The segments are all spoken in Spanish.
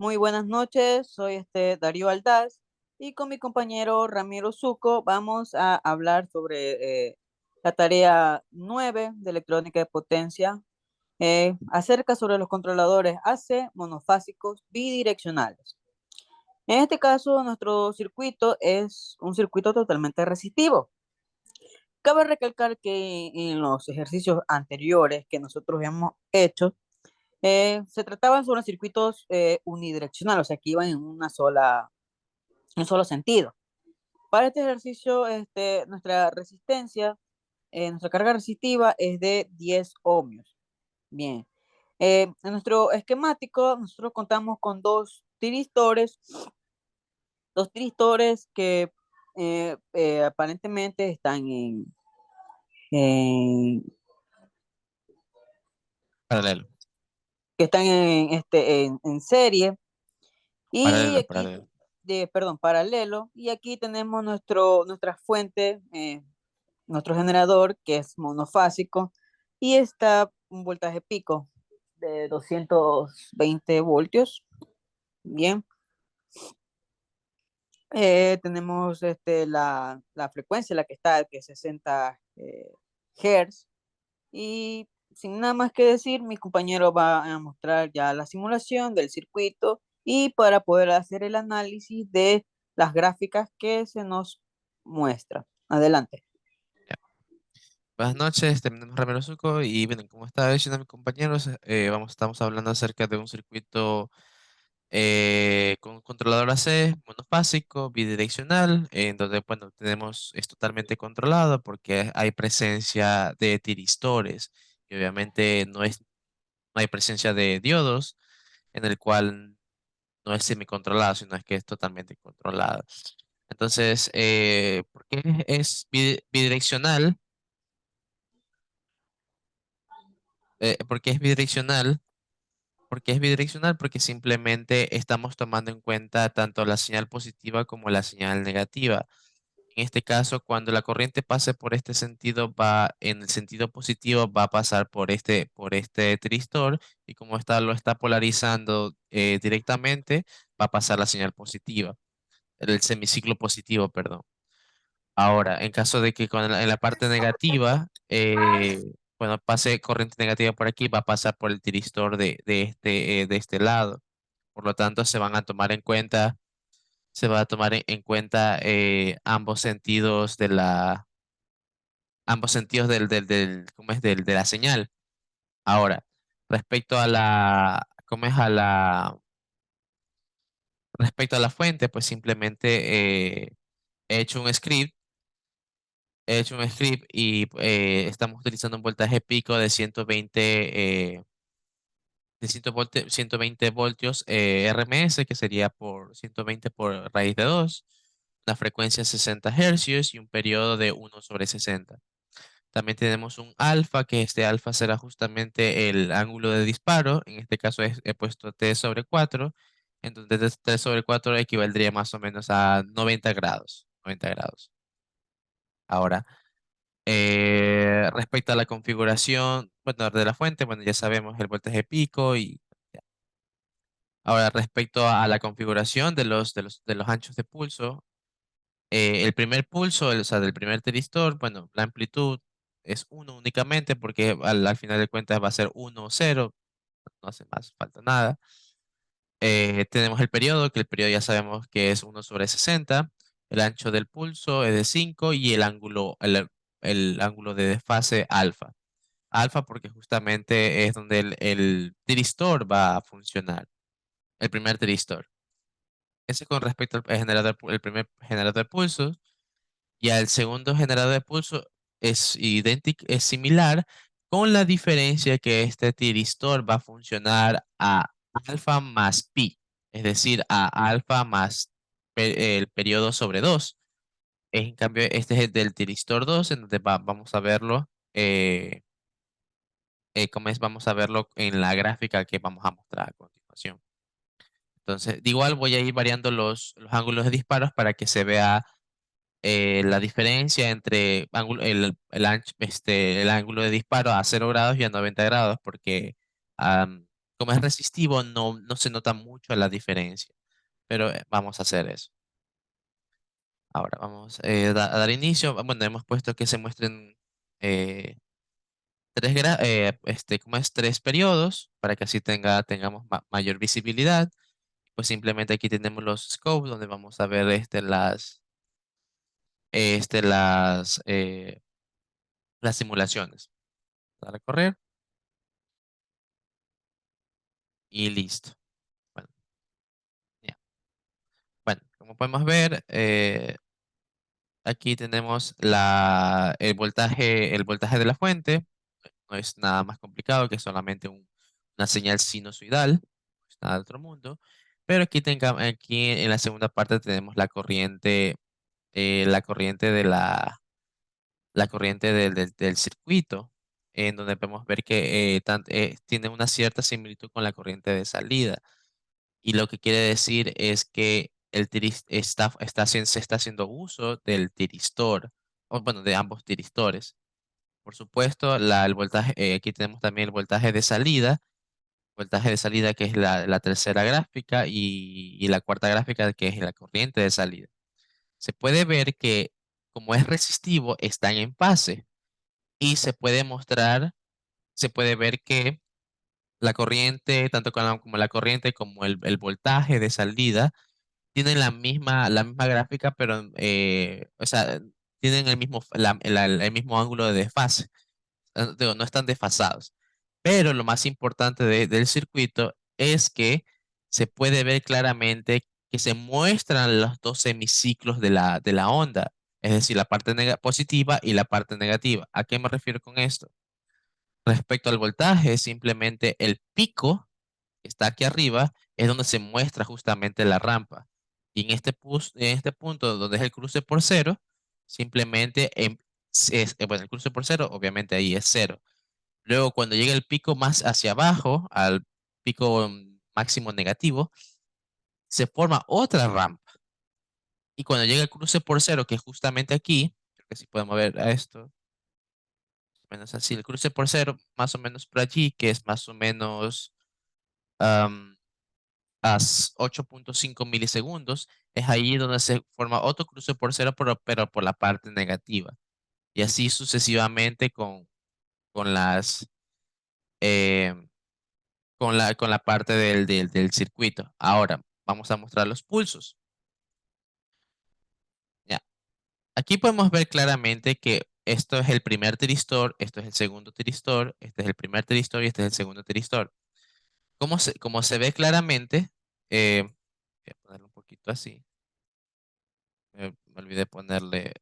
Muy buenas noches, soy Darío Aldaz y con mi compañero Ramiro Zuco vamos a hablar sobre la tarea 9 de electrónica de potencia, acerca sobre los controladores AC monofásicos bidireccionales. En este caso, nuestro circuito es un circuito totalmente resistivo. Cabe recalcar que en los ejercicios anteriores que nosotros hemos hecho, se trataban sobre circuitos unidireccionales, o sea, que iban en un solo sentido. Para este ejercicio, nuestra carga resistiva es de 10 ohmios. Bien. En nuestro esquemático, nosotros contamos con dos tiristores que aparentemente están en- Paralelo, en serie. Y paralelo, aquí, paralelo. perdón, paralelo. Y aquí tenemos nuestra fuente, nuestro generador, que es monofásico, y está un voltaje pico de 220 voltios. Bien. Tenemos la frecuencia, la que está, que es 60 Hz. Y sin nada más que decir, mi compañero va a mostrar ya la simulación del circuito y para poder hacer el análisis de las gráficas que se nos muestra. Adelante. Ya. Buenas noches, terminamos Ramiro Zuco y bueno, como estaba diciendo mis compañeros, estamos hablando acerca de un circuito con controlador AC monofásico, bidireccional, en donde bueno, es totalmente controlado porque hay presencia de tiristores y obviamente no hay presencia de diodos, en el cual no es semicontrolado, sino es que es totalmente controlado. Entonces, ¿por qué es bidireccional? ¿Por qué es bidireccional? Porque es bidireccional porque simplemente estamos tomando en cuenta tanto la señal positiva como la señal negativa. En este caso, cuando la corriente pase por este sentido, va en el sentido positivo, va a pasar por este tristor y como lo está polarizando directamente, va a pasar la señal positiva, el semiciclo positivo, perdón. Ahora, en caso de que en la parte negativa, cuando pase corriente negativa por aquí, va a pasar por el tiristor de este lado. Por lo tanto, se va a tomar en cuenta ambos sentidos ¿cómo es? De la señal. Ahora, respecto a ¿cómo es? Respecto a la fuente, pues simplemente he hecho un script he hecho un script y estamos utilizando un voltaje pico de 120 voltios RMS, que sería por 120 por raíz de 2, una frecuencia de 60 hercios y un periodo de 1/60. También tenemos un alfa, que este alfa será justamente el ángulo de disparo. En este caso he puesto T/4, en donde T/4 equivaldría más o menos a 90 grados. 90 grados. Ahora, respecto a la configuración, bueno, de la fuente, bueno, ya sabemos el voltaje pico y ya. Ahora, respecto a la configuración de los anchos de pulso, el primer pulso, o sea, del primer tristor, bueno, la amplitud es uno únicamente porque al final de cuentas va a ser 1 o 0, no hace más falta nada. Tenemos el periodo, que el periodo ya sabemos que es 1/60. El ancho del pulso es de 5 y el ángulo de desfase alfa. Alfa porque justamente es donde el tiristor va a funcionar, el primer tiristor. Ese con respecto al el primer generador de pulsos. Y al segundo generador de pulso es idéntico, es similar, con la diferencia que este tiristor va a funcionar a alfa más pi, es decir, a alfa más el periodo sobre 2. En cambio, este es el del tiristor 2 en donde vamos a verlo. ¿Cómo es? Vamos a verlo en la gráfica que vamos a mostrar a continuación. Entonces, de igual voy a ir variando los ángulos de disparos para que se vea la diferencia entre el ángulo de disparo a 0 grados y a 90 grados, porque como es resistivo, no se nota mucho la diferencia, pero vamos a hacer eso. Ahora vamos a dar inicio. Bueno, hemos puesto que se muestren eh, ¿cómo es? Tres periodos para que así tengamos mayor visibilidad. Pues simplemente aquí tenemos los scopes donde vamos a ver las simulaciones. Dar a correr y listo. Bueno, ya. Bueno, como podemos ver, aquí tenemos el voltaje de la fuente. No es nada más complicado que solamente una señal sinusoidal. No es nada de otro mundo. Pero aquí en la segunda parte tenemos la corriente del circuito, en donde podemos ver que tiene una cierta similitud con la corriente de salida. Y lo que quiere decir es que se está haciendo uso del tiristor, o bueno, de ambos tiristores. Por supuesto, el voltaje, aquí tenemos también el voltaje de salida que es la tercera gráfica y la cuarta gráfica que es la corriente de salida. Se puede ver que como es resistivo, están en fase y se puede ver que la corriente, tanto como la corriente como el voltaje de salida, tienen la misma gráfica, pero, o sea, tienen el mismo ángulo de desfase. Digo, no están desfasados. Pero lo más importante del circuito es que se puede ver claramente que se muestran los dos semiciclos de la onda, es decir, la parte positiva y la parte negativa. ¿A qué me refiero con esto? Respecto al voltaje, simplemente el pico que está aquí arriba es donde se muestra justamente la rampa. Y en este punto, donde es el cruce por cero, simplemente bueno, el cruce por cero, obviamente ahí es cero. Luego, cuando llega el pico más hacia abajo, al pico máximo negativo, se forma otra rampa. Y cuando llega el cruce por cero, que es justamente aquí, creo que si podemos ver a esto, más o menos así, el cruce por cero, más o menos por allí, que es más o menos am, a 8.5 milisegundos, es ahí donde se forma otro cruce por cero, pero por la parte negativa. Y así sucesivamente con las, em, con la parte del circuito. Ahora, vamos a mostrar los pulsos. Ya. Aquí podemos ver claramente que esto es el primer tiristor, esto es el segundo tiristor, este es el primer tiristor y este es el segundo tiristor. Como se ve claramente, voy a ponerlo un poquito así. Me olvidé ponerle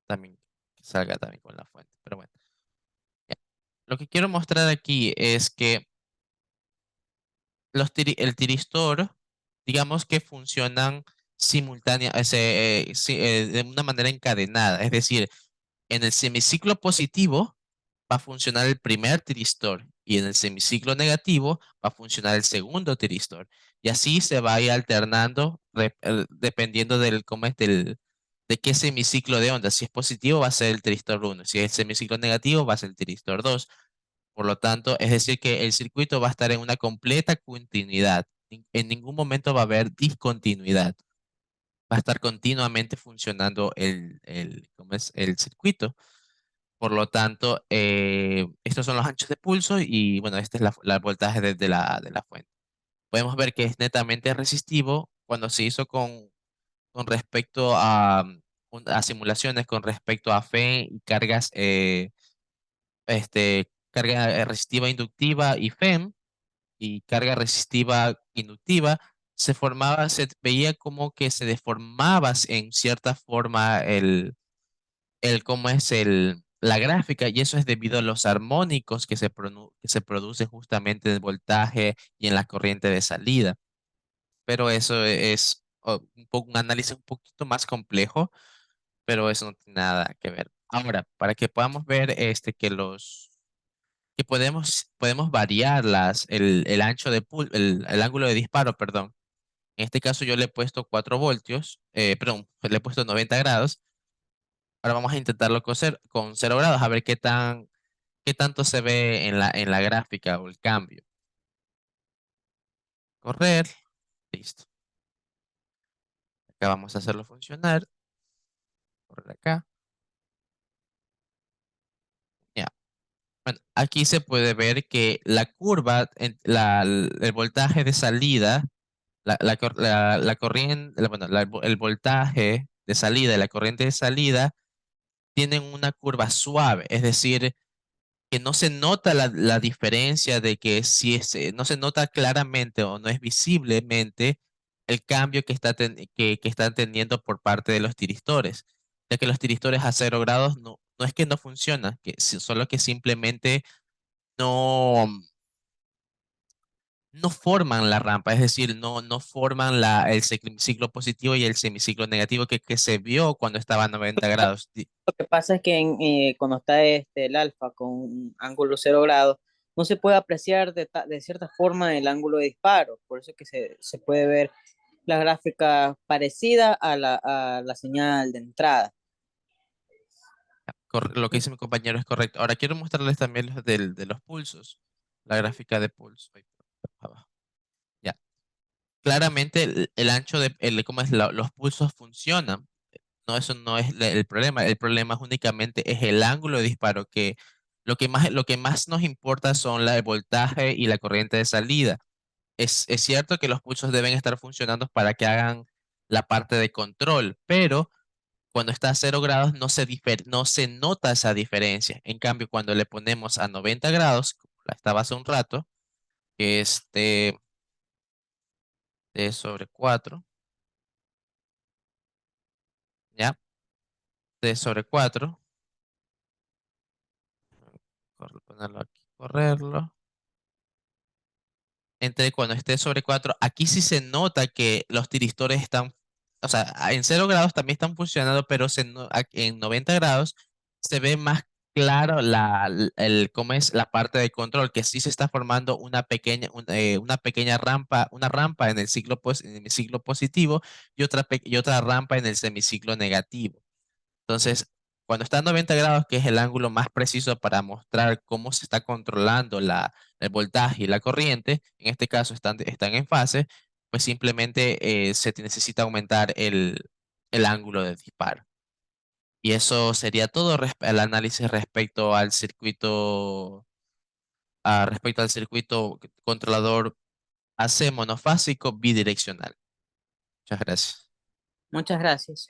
también que salga también con la fuente, pero bueno. Ya. Lo que quiero mostrar aquí es que el tiristor, digamos que funcionan de una manera encadenada. Es decir, en el semiciclo positivo va a funcionar el primer tiristor y en el semiciclo negativo va a funcionar el segundo tiristor. Y así se va a ir alternando dependiendo de qué semiciclo de onda. Si es positivo va a ser el tiristor uno, si es semiciclo negativo va a ser el tiristor 2. Por lo tanto, es decir que el circuito va a estar en una completa continuidad. En ningún momento va a haber discontinuidad. Va a estar continuamente funcionando ¿cómo es? El circuito. Por lo tanto, estos son los anchos de pulso y bueno, este es la voltaje de la fuente. Podemos ver que es netamente resistivo cuando se hizo con respecto a simulaciones, con respecto a fe y cargas, carga resistiva inductiva y FEM y carga resistiva inductiva, se veía como que se deformaba en cierta forma cómo es la gráfica, y eso es debido a los armónicos que se producen justamente en el voltaje y en la corriente de salida. Pero eso es un análisis un poquito más complejo, pero eso no tiene nada que ver. Ahora, para que podamos ver que podemos variar el ancho el ángulo de disparo, perdón. En este caso yo le he puesto 4 voltios, perdón, le he puesto 90 grados. Ahora vamos a intentarlo con 0 grados, a ver qué tanto se ve en la gráfica o el cambio. correr. Listo. Acá vamos a hacerlo funcionar. Correr acá. Ya. Bueno, aquí se puede ver que la curva, el voltaje de salida, la corriente, bueno, el voltaje de salida y la corriente de salida tienen una curva suave, es decir, que no se nota la diferencia de que si es, no se nota claramente o no es visiblemente el cambio que están teniendo por parte de los tiristores, ya que los tiristores a 0 grados no es que no funcionan, solo que simplemente no, no forman la rampa, es decir, no forman el semiciclo positivo y el semiciclo negativo que se vio cuando estaba a 90 grados. Lo que pasa es que cuando está el alfa con un ángulo 0 grados, no se puede apreciar de cierta forma el ángulo de disparo. Por eso es que se puede ver la gráfica parecida a la señal de entrada. Lo que dice mi compañero es correcto. Ahora quiero mostrarles también de los pulsos, la gráfica de pulso. Ahí, abajo. Ya. Claramente el ancho ¿cómo es? Los pulsos funcionan. No, eso no es el problema. El problema es únicamente es el ángulo de disparo, que lo que más nos importa son el voltaje y la corriente de salida. Es cierto que los pulsos deben estar funcionando para que hagan la parte de control, pero cuando está a 0 grados no se nota esa diferencia. En cambio, cuando le ponemos a 90 grados, como la estaba hace un rato, que es T/4, ¿ya? T/4, ponerlo aquí, correrlo. Entre cuando esté sobre 4, aquí sí se nota que los tiristores están, o sea, en 0 grados también están funcionando, pero en 90 grados se ve más claro cómo es la parte de control, que sí se está formando una pequeña rampa, una rampa en en el ciclo positivo y otra rampa en el semiciclo negativo. Entonces, cuando está a 90 grados, que es el ángulo más preciso para mostrar cómo se está controlando el voltaje y la corriente, en este caso están en fase, pues simplemente necesita aumentar el ángulo de disparo. Y eso sería todo el análisis respecto al circuito controlador AC monofásico bidireccional. Muchas gracias. Muchas gracias.